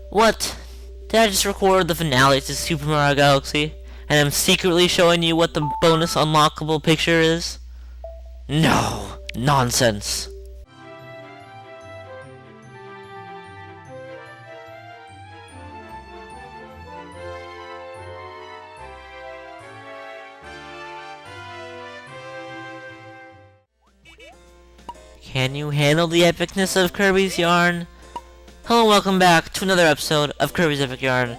What? Did I just record the finale to Super Mario Galaxy? And I'm secretly showing you what the bonus unlockable picture is? No! Nonsense! Can you handle the epicness of Kirby's Yarn? Hello and welcome back to another episode of Kirby's Epic Yarn,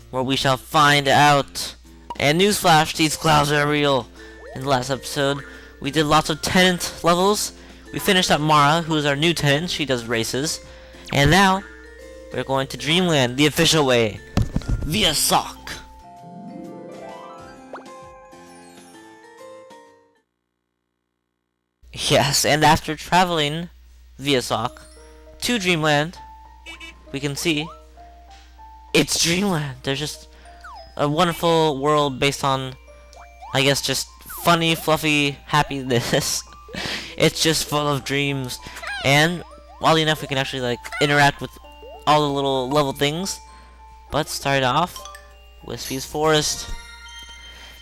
where we shall find out. And newsflash, these clouds are real. In the last episode, we did lots of tenant levels. We finished up Mara, who is our new tenant. She does races. And now, we're going to Dreamland, the official way, via Sock. Yes, and after traveling via Sock to Dreamland, we can see it's Dreamland. There's just a wonderful world based on, I guess, just funny, fluffy happiness. It's just full of dreams, and oddly enough, we can actually like interact with all the little level things. But start off, Whispy's Forest.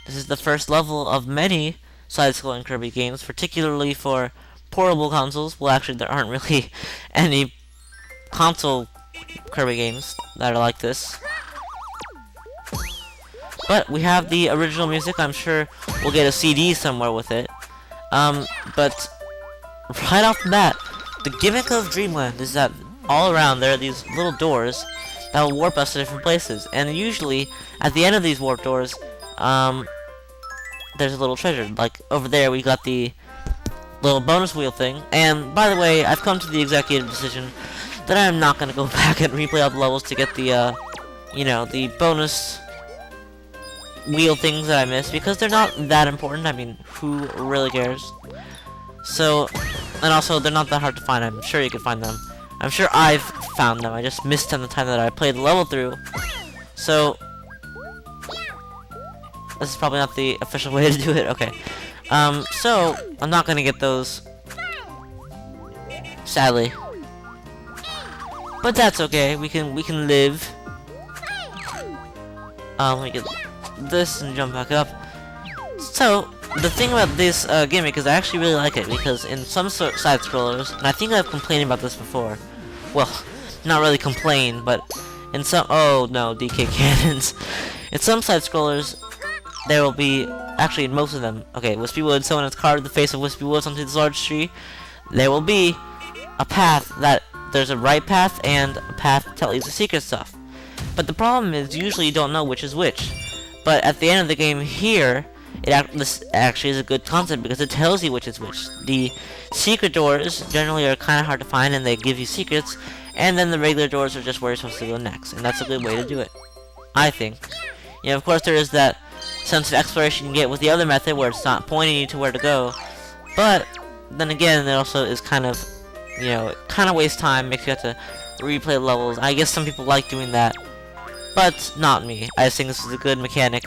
This is the first level of many side-scrolling Kirby games, particularly for portable consoles. Well, actually, there aren't really any console Kirby games that are like this. But we have the original music. I'm sure we'll get a CD somewhere with it. But right off the bat, the gimmick of Dreamland is that all around there are these little doors that will warp us to different places. And usually, at the end of these warp doors, there's a little treasure. Like, over there we got the little bonus wheel thing. And, by the way, I've come to the executive decision that I'm not going to go back and replay all the levels to get the, you know, the bonus wheel things that I missed, because they're not that important. I mean, who really cares? So, and also, they're not that hard to find. I'm sure you can find them. I'm sure I've found them. I just missed them the time that I played the level through. So, this is probably not the official way to do it. Okay. So, I'm not gonna get those, sadly. But that's okay. We can live. Let me get this and jump back up. So, the thing about this gimmick is I actually really like it, because in some side scrollers, and I think I've complained about this before. Well, not really complain, but in some, oh no, DK cannons. In some side scrollers, there will be, actually in most of them, okay, Whispy Woods, someone has carved the face of Whispy Woods onto this large tree. There will be a path that, there's a right path and a path that leads to secret stuff. But the problem is, usually you don't know which is which. But at the end of the game here, this actually is a good concept, because it tells you which is which. The secret doors generally are kind of hard to find, and they give you secrets, and then the regular doors are just where you're supposed to go next. And that's a good way to do it, I think. You know, of course there is that sense of exploration you get with the other method, where it's not pointing you to where to go. But then again, it also is kind of, you know, it kind of wastes time, makes you have to replay levels. I guess some people like doing that, but not me. I just think this is a good mechanic.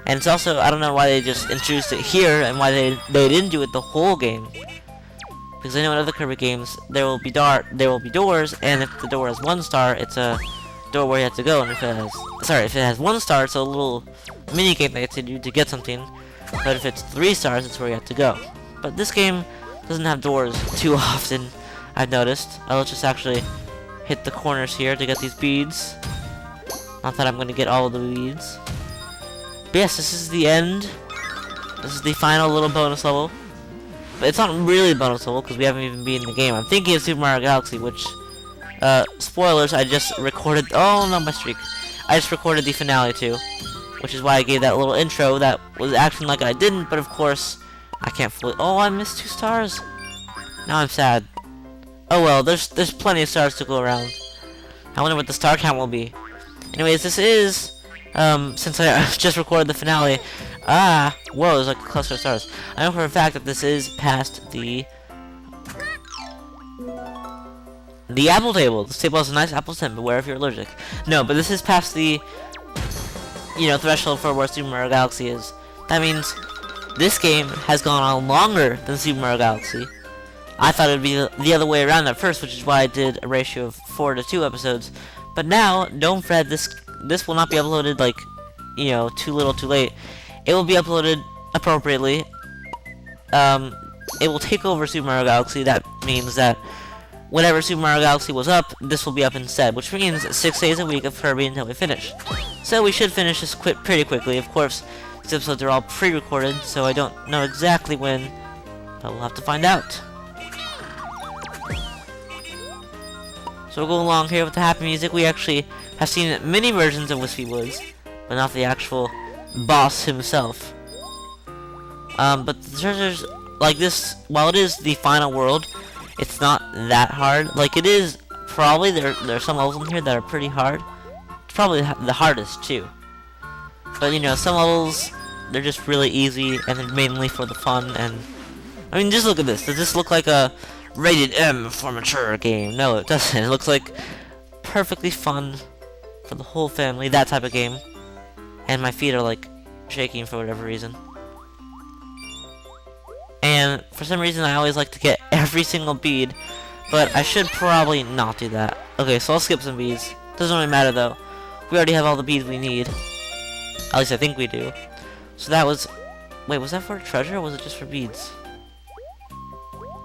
And it's also, I don't know why they just introduced it here, and why they didn't do it the whole game. Because I know in other Kirby games, there will be doors, and if the door has 1 star, it's a door where you have to go. And if it has 1 star, it's a little mini game that you have to do to get something. But if it's 3 stars, it's where you have to go. But this game doesn't have doors too often, I've noticed. Let's just actually hit the corners here to get these beads. Not that I'm going to get all of the beads. But yes, this is the end. This is the final little bonus level. But it's not really a bonus level, because we haven't even been in the game. I'm thinking of Super Mario Galaxy, which, spoilers, I just recorded, oh no, my streak. I just recorded the finale too, which is why I gave that little intro that was acting like I didn't, but of course, I can't fully, oh, I missed 2 stars. Now I'm sad. Oh well, there's plenty of stars to go around. I wonder what the star count will be. Anyways, this is, since I just recorded the finale, whoa, there's like a cluster of stars. I know for a fact that this is past the apple table. This table has a nice apple scent, beware if you're allergic. No, but this is past the, you know, threshold for where Super Mario Galaxy is. That means this game has gone on longer than Super Mario Galaxy. I thought it would be the other way around at first, which is why I did a ratio of 4 to 2 episodes. But now, don't fret, this will not be uploaded like, you know, too little too late. It will be uploaded appropriately. It will take over Super Mario Galaxy. That means that whenever Super Mario Galaxy was up, this will be up instead, which means 6 days a week of Kirby until we finish. So we should finish this pretty quickly. Of course, these episodes are all pre-recorded, so I don't know exactly when, but we'll have to find out. So we'll go along here with the happy music. We actually have seen many versions of Whispy Woods, but not the actual boss himself. But the treasures like this, while it is the final world, it's not that hard. Like, it is probably, there are some levels in here that are pretty hard. It's probably the hardest too. But you know, some levels, they're just really easy and they're mainly for the fun. And I mean, just look at this. Does this look like a rated M for mature game? No, it doesn't. It looks like perfectly fun for the whole family, that type of game. And my feet are like shaking for whatever reason. And for some reason I always like to get every single bead, but I should probably not do that. Okay, so I'll skip some beads. Doesn't really matter though. We already have all the beads we need. At least I think we do. So that was... Wait, was that for a treasure or was it just for beads?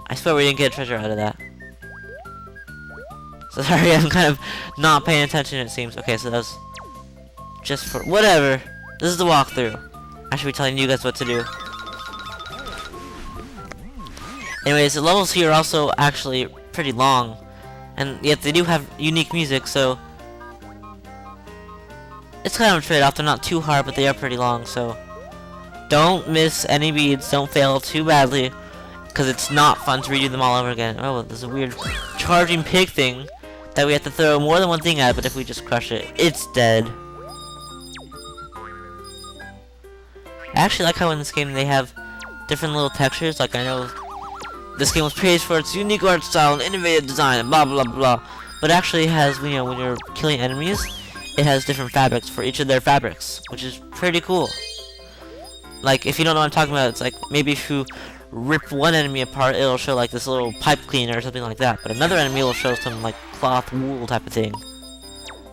I swear we didn't get a treasure out of that. So sorry, I'm kind of not paying attention, it seems. Okay, so that was just for... Whatever. This is the walkthrough. I should be telling you guys what to do. Anyways, the levels here are also actually pretty long, and yet they do have unique music, so it's kind of a trade-off. They're not too hard, but they are pretty long, so don't miss any beads, don't fail too badly, because it's not fun to redo them all over again. Oh, there's a weird charging pig thing that we have to throw more than one thing at, but if we just crush it, it's dead. I actually like how in this game they have different little textures. Like, I know this game was praised for its unique art style and innovative design and blah blah blah, but actually has, you know, when you're killing enemies, it has different fabrics for each of their fabrics, which is pretty cool. Like, if you don't know what I'm talking about, it's like maybe if you rip one enemy apart, it'll show like this little pipe cleaner or something like that, but another enemy will show some like cloth wool type of thing.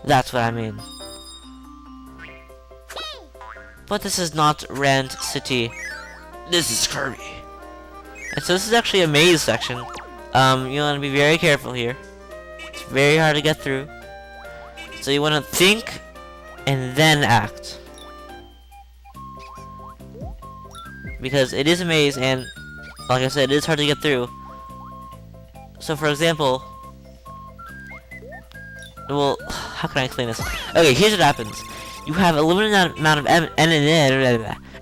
That's what I mean. But this is not Rand City. This is Kirby. And so this is actually a maze section. You want to be very careful here. It's very hard to get through. So you want to think and then act. Because it is a maze and, like I said, it is hard to get through. So for example, well, how can I explain this? Okay, here's what happens. You have a limited amount of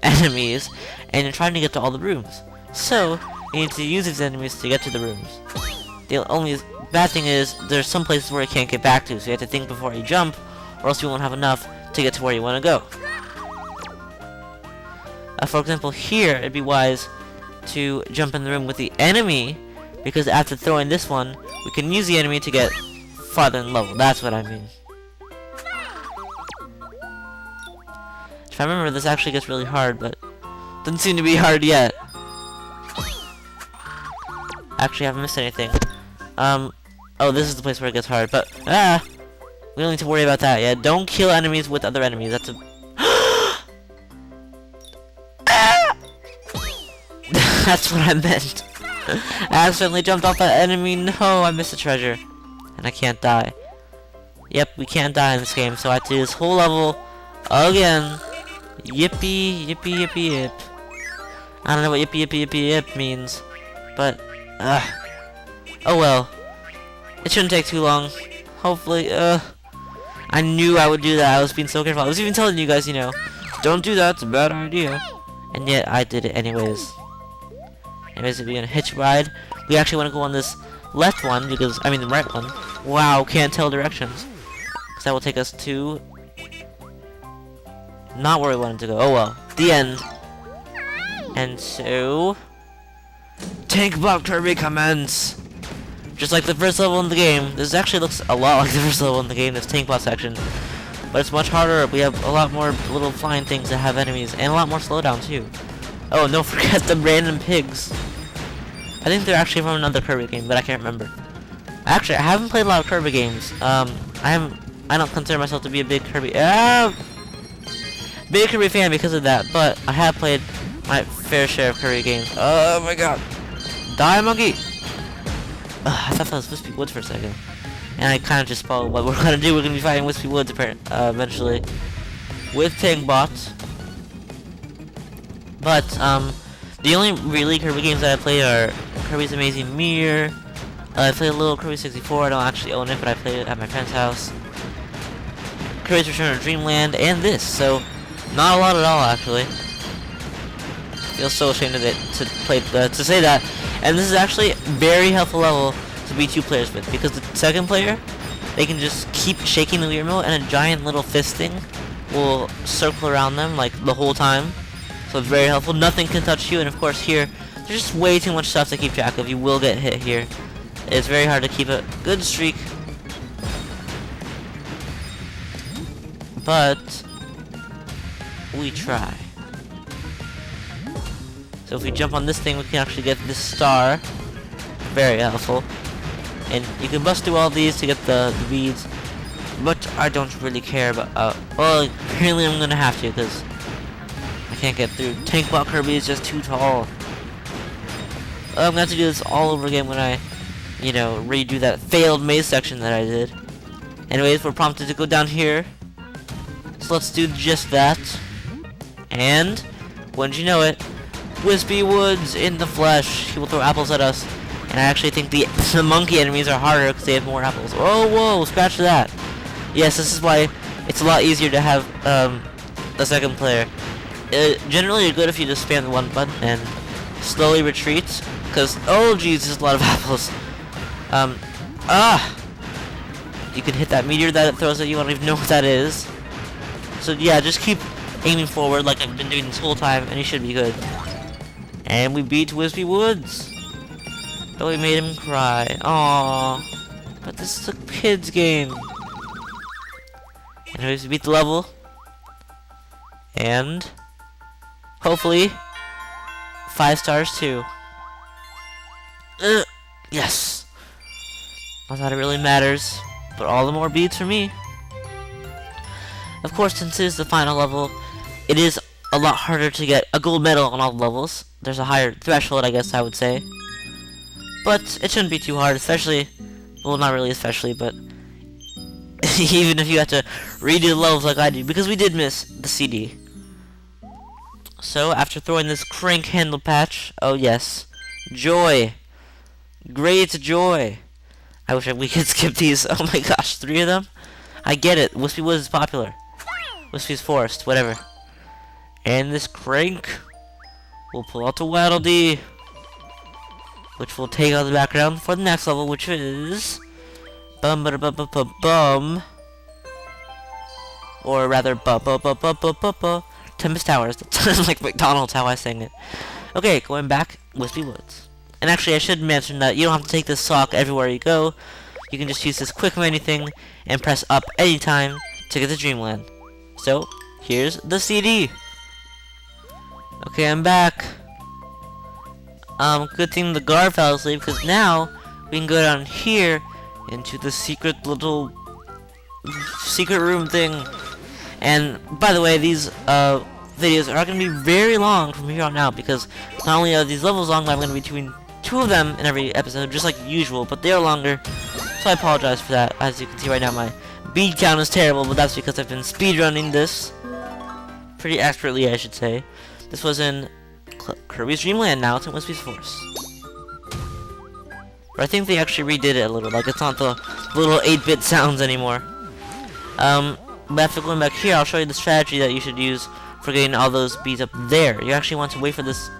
enemies, and you're trying to get to all the rooms. So you need to use these enemies to get to the rooms. The only bad thing is there's some places where you can't get back to, so you have to think before you jump, or else you won't have enough to get to where you want to go. For example, here it'd be wise to jump in the room with the enemy, because after throwing this one, we can use the enemy to get farther in level. That's what I mean. If I remember, this actually gets really hard, but doesn't seem to be hard yet. Actually, I haven't missed anything. Oh, this is the place where it gets hard, but, we don't need to worry about that yet. Don't kill enemies with other enemies. That's a... That's what I meant. I accidentally jumped off that enemy. No, I missed a treasure. And I can't die. Yep, we can't die in this game, so I have to do this whole level again. Yippee, yippee, yippee, yip. I don't know what yippee, yippee, yippee, yip means, but, oh well. It shouldn't take too long. Hopefully, I knew I would do that. I was being so careful. I was even telling you guys, you know, don't do that, it's a bad idea. And yet, I did it anyways. Anyways, if we're gonna hitch ride, we actually want to go on this left one, because, I mean the right one. Wow, can't tell directions. Because that will take us to... not where we wanted to go. Oh well, the end. And so... Tank Bob Kirby commence! Just like the first level in the game. This actually looks a lot like the first level in the game, this tank bot section. But it's much harder. We have a lot more little flying things that have enemies, and a lot more slowdown too. Oh, and don't forget the random pigs. I think they're actually from another Kirby game, but I can't remember. Actually, I haven't played a lot of Kirby games. I haven't I don't consider myself to be a big Kirby big Kirby fan because of that, but I have played my fair share of Kirby games. Oh my god. Die, monkey! I thought that was Whispy Woods for a second. And I kind of just spoiled what we're going to do. We're going to be fighting Whispy Woods eventually with Tank bots. But, the only really Kirby games that I played are Kirby's Amazing Mirror. I played a little Kirby 64. I don't actually own it, but I played it at my friend's house. Kirby's Return to Dreamland, and this. So, not a lot at all, actually. I feel so ashamed of it to say that. And this is actually a very helpful level to be 2 players with, because the second player, they can just keep shaking the Wii remote, and a giant little fist thing will circle around them like the whole time. So it's very helpful. Nothing can touch you, and of course here, there's just way too much stuff to keep track of. You will get hit here. It's very hard to keep a good streak. But we try. So if we jump on this thing, we can actually get this star. Very helpful. And you can bust through all these to get the beads. But I don't really care about... well, apparently I'm going to have to, because I can't get through. Tank Bot Kirby is just too tall. I'm going to have to do this all over again when I, you know, redo that failed maze section that I did. Anyways, we're prompted to go down here. So let's do just that. And, wouldn't you know it, Whispy Woods in the flesh. He will throw apples at us. And I actually think the monkey enemies are harder because they have more apples. Oh, whoa, scratch that. Yes, this is why it's a lot easier to have the second player. Generally, you're good if you just spam the 1 button and slowly retreat. Because, oh jeez, there's a lot of apples. You can hit that meteor that it throws at you. I don't even know what that is. So yeah, just keep aiming forward like I've been doing this whole time, and you should be good. And we beat Whispy Woods. But we made him cry. Aww. But this is a kid's game. Anyways, we beat the level. And hopefully 5 stars too. Yes. Not that it really matters, but all the more beads for me. Of course, since it is the final level, it is a lot harder to get a gold medal on all the levels. There's a higher threshold, I guess I would say. But it shouldn't be too hard, especially, well, not really especially, but even if you have to redo the levels like I did, because we did miss the CD. So, after throwing this crank handle patch, oh yes, joy. Great joy. I wish we could skip these. Oh my gosh, 3 of them? I get it, Whispy Woods is popular. Whispy's Forest, whatever. And this crank will pull out the Waddle Dee, which will take out the background for the next level, which is bum, or rather Tempest Towers. That's like McDonald's how I sang it. Okay, going back, Whispy Woods. And actually, I should mention that you don't have to take this sock everywhere you go. You can just use this quick menu thing and press up anytime to get to Dreamland. So, here's the CD. Okay, I'm back. Good thing the guard fell asleep, because now we can go down here into the secret little secret room thing. And by the way, these videos are going to be very long from here on out, because not only are these levels long, but I'm going to be doing 2 of them in every episode, just like usual, but they are longer. So I apologize for that. As you can see right now, my bead count is terrible, but that's because I've been speedrunning this pretty expertly, I should say. This was in Kirby's Dreamland. Now it's in Whispy's Forest. But I think they actually redid it a little. Like, it's not the little 8-bit sounds anymore. But after going back here, I'll show you the strategy that you should use for getting all those beads up there. You actually want to wait for this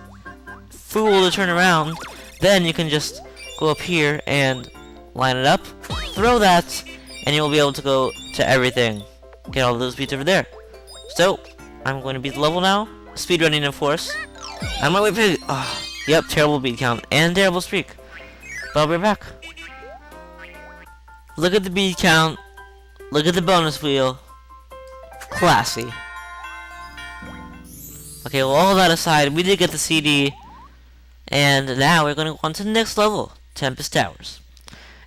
fool to turn around. Then you can just go up here and line it up, throw that, and you'll be able to go to everything. Get all those beads over there. So, I'm going to beat the level now. Speedrunning, of course. I'm on my way for... Oh, yep, terrible bead count and terrible streak. But I'll be right back. Look at the bead count. Look at the bonus wheel. Classy. Okay, well, all that aside, we did get the CD. And now we're going to go on to the next level. Tempest Towers.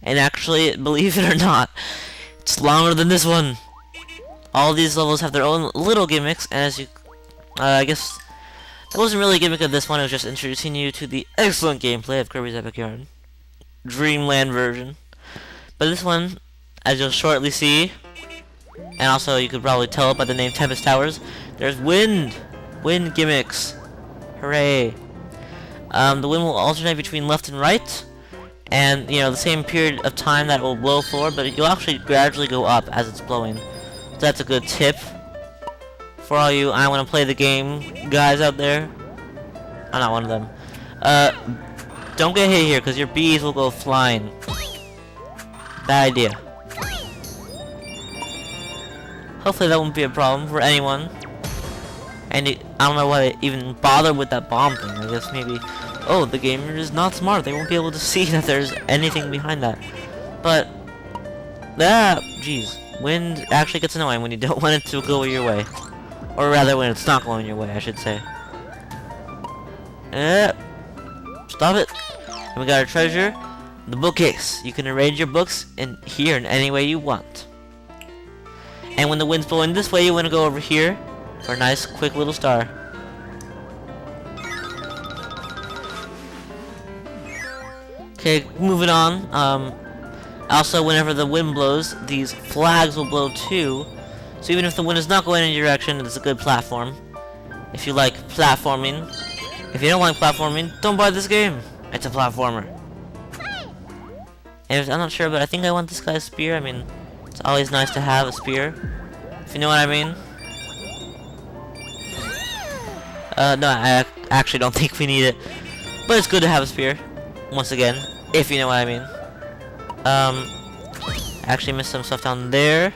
And actually, believe it or not, It's longer than this one. All these levels have their own little gimmicks, and as you, I guess, that wasn't really a gimmick of this one, it was just introducing you to the excellent gameplay of Kirby's Epic Yarn. Dreamland version. But this one, as you'll shortly see, and also you could probably tell by the name Tempest Towers, there's wind gimmicks. Hooray. The wind will alternate between left and right, and you know, the same period of time that it will blow forward, but you'll actually gradually go up as it's blowing. So that's a good tip for all you I want to play the game guys out there. I'm not one of them. Don't get hit here because your bees will go flying. Bad idea. Hopefully that won't be a problem for anyone. And I don't know why they even bothered with that bomb thing. I guess maybe, oh, the gamer is not smart. They won't be able to see that there's anything behind that. But, jeez. Wind actually gets annoying when you don't want it to go your way. Or rather, when it's not going your way, I should say. Stop it. And we got our treasure, the bookcase. You can arrange your books in here in any way you want. And when the wind's blowing this way, you want to go over here for a nice, quick little star. Okay, moving on. Also, whenever the wind blows, these flags will blow too. So even if the wind is not going in your direction, it's a good platform. If you like platforming. If you don't like platforming, don't buy this game. It's a platformer. And I'm not sure, but I think I want this guy's spear. I mean, it's always nice to have a spear. If you know what I mean. No, I actually don't think we need it. But it's good to have a spear. Once again, if you know what I mean. I actually missed some stuff down there.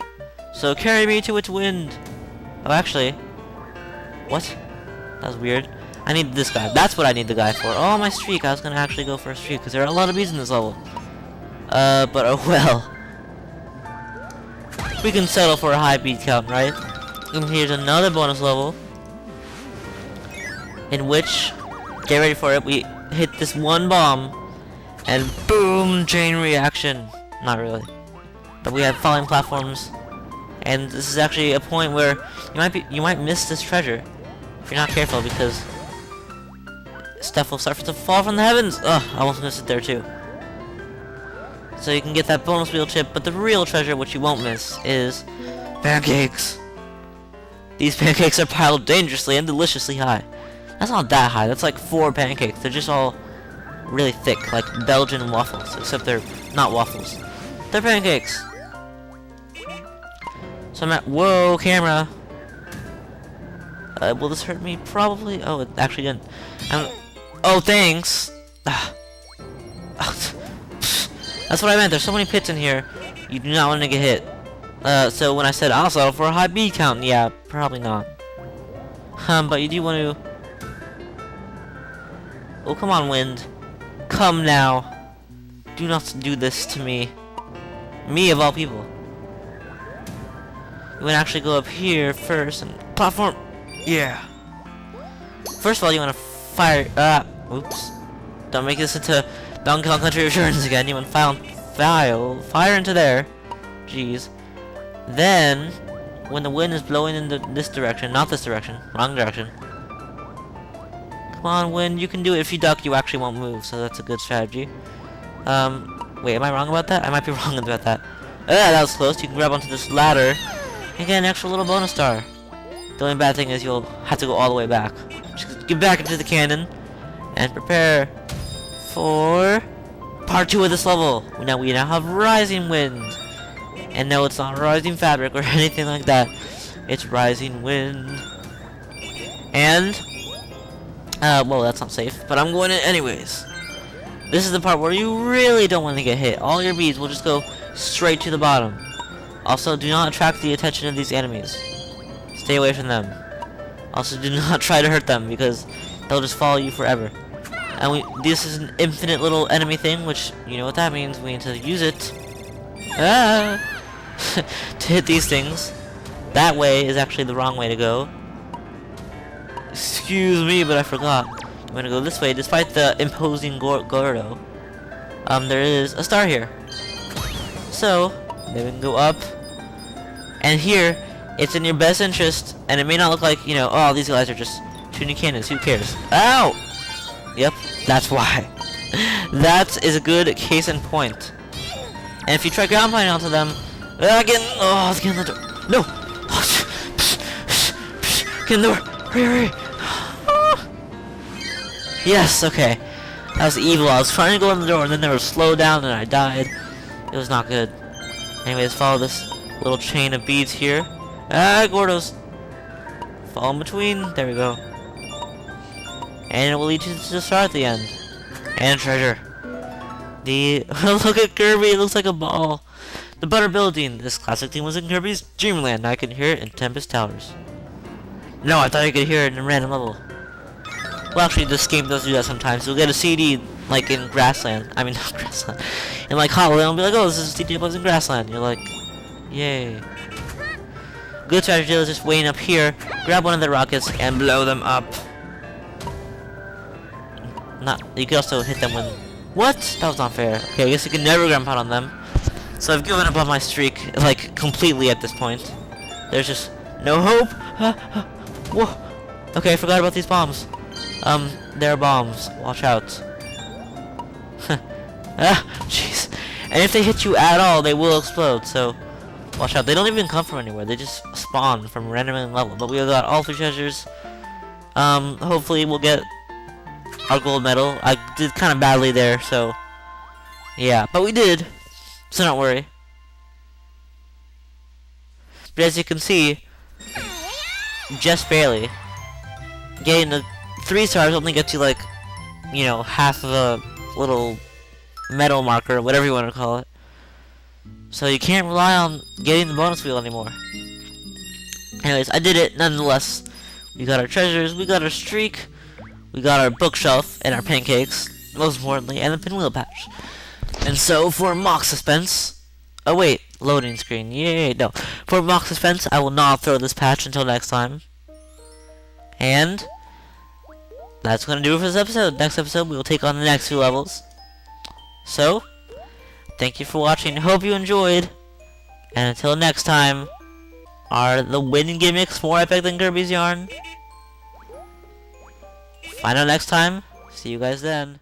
So carry me to its wind. Oh, actually. What? That was weird. I need this guy. That's what I need the guy for. Oh, my streak. I was gonna actually go for a streak because there are a lot of bees in this level. But oh well. We can settle for a high beat count, right? And here's another bonus level. In which, get ready for it, we hit this one bomb. And boom, chain reaction. Not really. But we have falling platforms. And this is actually a point where you might miss this treasure if you're not careful, because stuff will start to fall from the heavens. Ugh, I almost missed it there too. So you can get that bonus wheel chip, but the real treasure, which you won't miss, is pancakes. These pancakes are piled dangerously and deliciously high. That's not that high. That's like 4 pancakes. They're just all really thick, like Belgian waffles, except they're not waffles. They're pancakes. So I'm at, whoa, camera. Will this hurt me? Probably. Oh, it actually didn't. Oh, thanks. That's what I meant. There's so many pits in here. You do not want to get hit. So when I said I'll settle for a high bead count, yeah, probably not. But you do want to. Oh, come on, wind. Come now. Do not do this to me. Me of all people. You want to actually go up here first and platform. Yeah. First of all, you want to fire. Oops. Don't make this into Donkey Kong Country Returns again. You want to fire into there. Jeez. Then, when the wind is blowing in this direction, not this direction, wrong direction. Come on, wind, you can do it. If you duck, you actually won't move, so that's a good strategy. Wait, am I wrong about that? I might be wrong about that. That was close. You can grab onto this ladder and get an extra little bonus star. The only bad thing is you'll have to go all the way back. Just get back into the cannon and prepare for part 2 of this level. We now have rising wind. And no, it's not rising fabric or anything like that. It's rising wind. And, well, that's not safe, but I'm going in anyways. This is the part where you really don't want to get hit. All your beads will just go straight to the bottom. Also, do not attract the attention of these enemies. Stay away from them. Also, do not try to hurt them, because they'll just follow you forever. And this is an infinite little enemy thing, which, you know what that means. We need to use it. To hit these things. That way is actually the wrong way to go. Excuse me, but I forgot. I'm gonna go this way, despite the imposing Gordo. There is a star here. So, maybe we can go up And here, it's in your best interest, and it may not look like, you know, oh, these guys are just shooting cannons, who cares? Ow! Yep, that's why. That is a good case in point. And if you try ground pounding onto them, get in the door. No! Get in the door! Hurry, hurry! Yes, okay. That was evil. I was trying to go in the door and then they were slowed down and I died. It was not good. Anyways, follow this little chain of beads here. Gordos! Fall in between. There we go. And it will lead you to the star at the end. And treasure. Look at Kirby, it looks like a ball. The butter building. This classic theme was in Kirby's Dreamland. I can hear it in Tempest Towers. No, I thought I could hear it in a random level. Well, actually, this game does do that sometimes. You'll get a CD, like in Grassland. I mean, not Grassland. In like Hollow, and be like, oh, this is a CD that was in Grassland. You're like, yay. Good strategy is just waiting up here, grab one of the rockets, and blow them up. You can also hit them when... What? That was not fair. Okay, I guess you can never ground pound on them. So I've given up on my streak, like, completely at this point. There's just no hope. Whoa. Okay, I forgot about these bombs. They're bombs. Watch out. Jeez. And if they hit you at all, they will explode, so... Watch out. They don't even come from anywhere. They just spawn from a random level. But we got all 3 treasures. Hopefully we'll get our gold medal. I did kind of badly there, so... Yeah, but we did. So don't worry. But as you can see, just barely. Getting the 3 stars only gets you like, you know, half of a little medal marker, whatever you want to call it. So you can't rely on getting the bonus wheel anymore. Anyways, I did it nonetheless. We got our treasures, we got our streak, we got our bookshelf and our pancakes, most importantly, and the pinwheel patch. And so for mock suspense, oh wait, loading screen, yay, no. For mock suspense, I will not throw this patch until next time. And that's gonna do it for this episode. Next episode, we will take on the next 2 levels. So, thank you for watching. Hope you enjoyed. And until next time, are the winning gimmicks more epic than Kirby's yarn? Find out next time. See you guys then.